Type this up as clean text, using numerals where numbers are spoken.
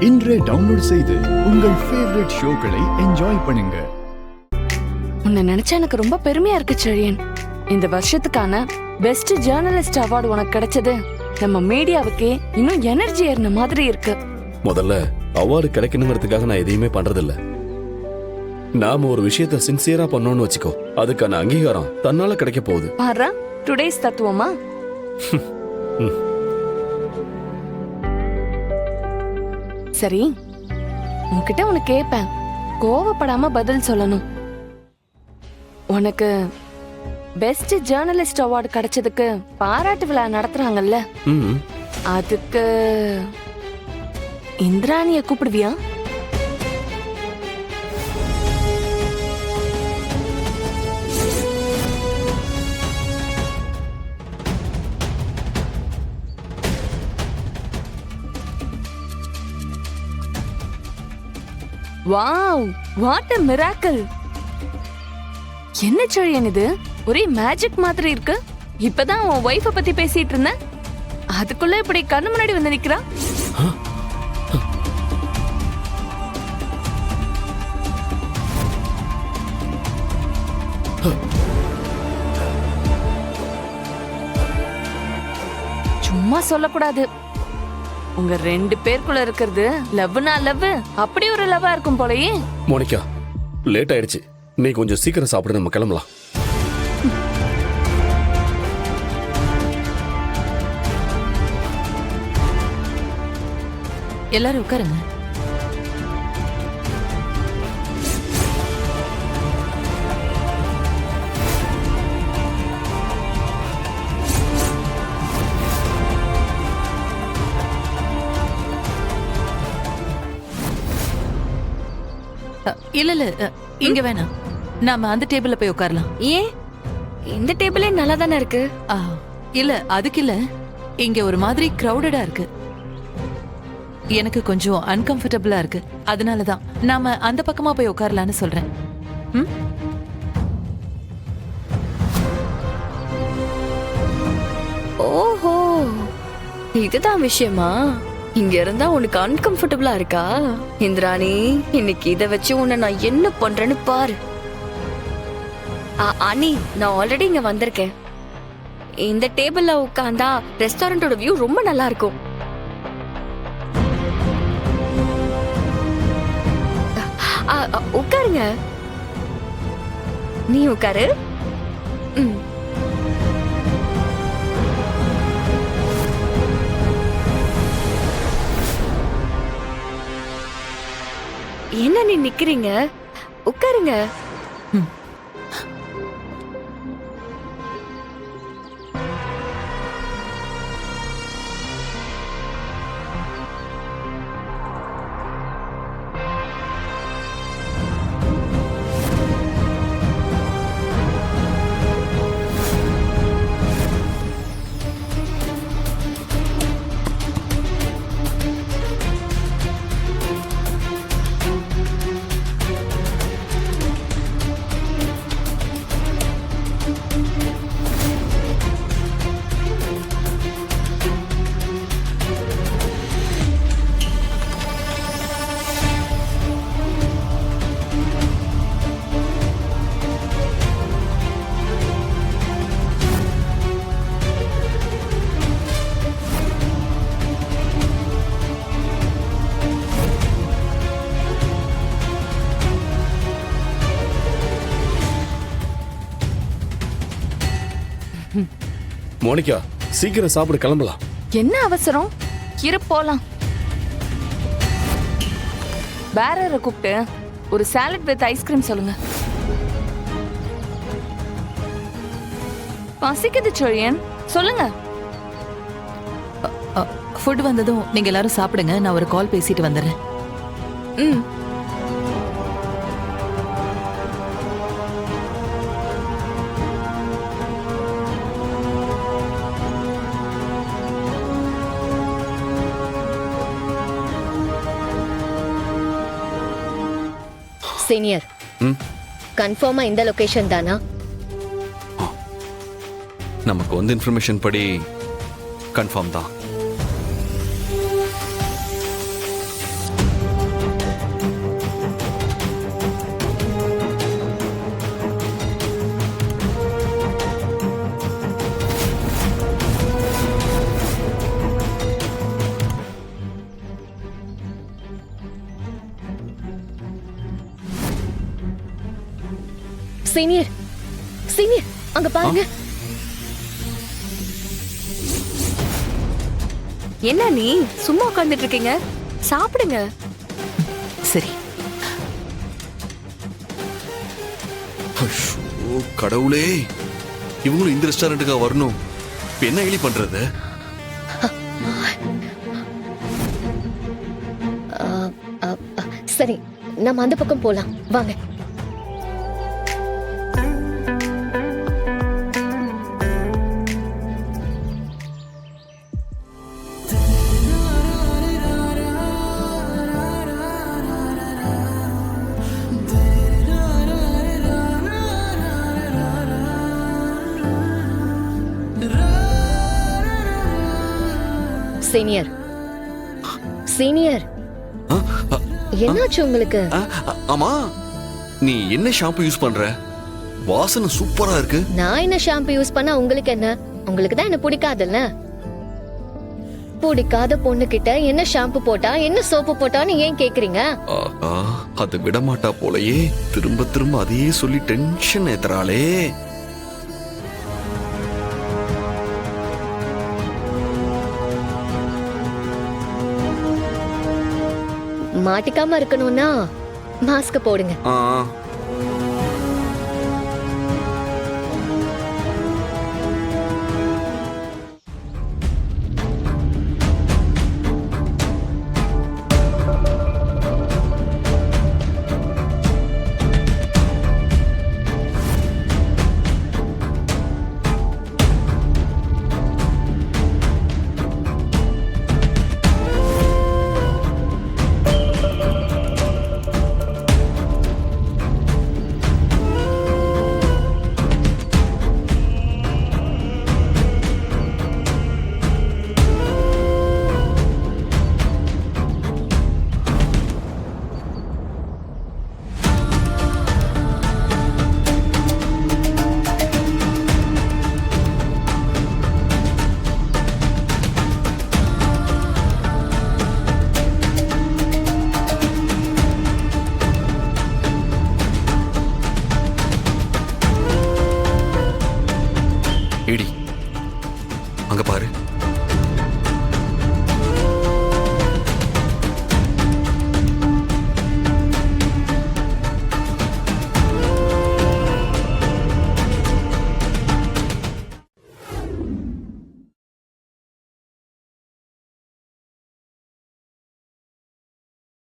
இன்றே டவுன்லோட் செய்து உங்கள் ஃபேவரட் ஷோக்களை என்ஜாய் பண்ணுங்க. உன்னை நினைச்சா எனக்கு ரொம்ப பெருமையா இருக்கு செழியன். இந்த வருஷத்துக்கான பெஸ்ட் ஜேர்னலிஸ்ட் அவார்டு உனக்கு கிடைச்சது நம்ம மீடியாவுக்கே இன்னும் எனர்ஜி ஏறின மாதிரி இருக்கு. முதல்ல அவார்டு கிடைக்கணுங்கிறதுக்காக நான் எதையுமே பண்றதில்ல. நாம ஒரு விஷயத்த சின்சியரா பண்ணோம்னு வச்சுக்கோ, அதுக்கான அங்கீகாரம் தன்னால கிடைக்க போகுது. பாரா, டுடேஸ் தத்துவமா? சரி, உன்கிட்ட உனக்கு கேட்பேன், கோவப்படாம பதில் சொல்லணும். உனக்கு பெஸ்ட் ஜேர்னலிஸ்ட் அவார்டு கிடைச்சதுக்கு பாராட்டு விழா நடத்துறாங்கல்ல, அதுக்கு இந்திராணிய கூப்பிடுவியா? Wow, what a miracle! என்ன செழியன் இது, ஒரே மேஜிக் மாதிரி இருக்கு. இப்பதான் உன் வைஃப பத்தி பேசிட்டு இருந்த, அதுக்குள்ள இப்படி கண்ணு முன்னாடி வந்து நிக்கிறா. சும்மா சொல்லக்கூடாது. உங்க ரெண்டு பேருக்குள்ள இருக்கிறது லவ்னா லவ், அப்படி ஒரு லவ்வா இருக்கும் போலயே. மோனிகா, லேட் ஆயிடுச்சு, நீ கொஞ்சம் சீக்கிரம் சாப்பிடு, நம்ம கிளம்பலாம். எல்லாரும் உட்காருங்க. இல்ல இல்ல, இங்க வேணாம், நாம அந்த டேபிள்ல போய் உட்காரலாம். ஏன், இந்த டேபிளே நல்லா தானே இருக்கு. இல்ல அதுக்கு இல்ல, இங்க ஒரு மாதிரி கிரவுடடா இருக்கு, எனக்கு கொஞ்சம் அன்கம்ஃபர்டபுளா இருக்கு. அதனாலதான் நாம அந்த பக்கமா போய் உட்காரலான்னு சொல்றேன். ஓஹோ, இதுதான் விஷயமா? இங்க இருந்தா உனக்கு அன்கம்ஃபர்டபுளா இருக்கா? இந்திராணி, இன்னைக்கு இத வச்சு உன்னை நான் என்ன பண்றேன்னு பாரு. அனி, நான் ஆல்ரெடி இங்க வந்திருக்கேன். இந்த டேபிள்ல உட்கார்ந்தா ரெஸ்டாரண்டோட வியூ ரொம்ப நல்லா இருக்கும். உட்காருங்க, நீ உட்காரு. என்ன நீ நிக்கிறீங்க? உட்காருங்க. மோனிகா, சீக்கிரம் சாப்பிடு, கிளம்பலாம். என்ன அவசரம், இரு போலாம். பேரரை கூப்பிட்டு ஒரு சாலட் வித் ஐஸ்கிரீம் சொல்லுங்க. பசிக்குது செழியன், சொல்லுங்க. ஃபுட் வந்ததும் நீங்க எல்லாரும் சாப்பிடுங்க, நான் ஒரு கால் பேசிட்டு வந்துடுறேன். சீனியர், கன்ஃபார்மா இந்த லொகேஷன் தானா? நமக்கு வந்து இன்ஃபர்மேஷன் படி கன்ஃபார்ம் தான். சீனியர் சீனியர் அங்க பாருங்க. என்ன நீ சும்மா உட்கார்ந்துட்டு இருக்கீங்க? சாப்பிடுங்க. சரி. ஐயோ, கடவுளே, இவங்களும் இந்த ரெஸ்டாரண்ட்டுக்கா வரணும்? இப்ப என்ன எலி பண்றது? சரி, நம்ம அந்த பக்கம் போலாம் வாங்க. சீனியர் சீனியர் ஆ, ஆ, என்னாச்சு உங்களுக்கு? ஆமா, நீ என்ன ஷாம்பு யூஸ் பண்ற? வாசனை சூப்பரா இருக்கு. நான் என்ன ஷாம்பு யூஸ் பண்ணா உங்களுக்கு என்ன? உங்களுக்கு தான் என்ன பிடிக்காதுல்ல. பிடிக்காத பொண்ணு கிட்ட என்ன ஷாம்பு போட்டா என்ன சோப்பு போட்டான்னு ஏன் கேக்குறீங்க? ஆஹா, அது விட மாட்டா போலயே. திரும்ப திரும்ப அதையே சொல்லி டென்ஷன் ஏத்துறாளே. மாட்டிக்காம இருக்கணும்னா மாஸ்க் போடுங்க. ஆ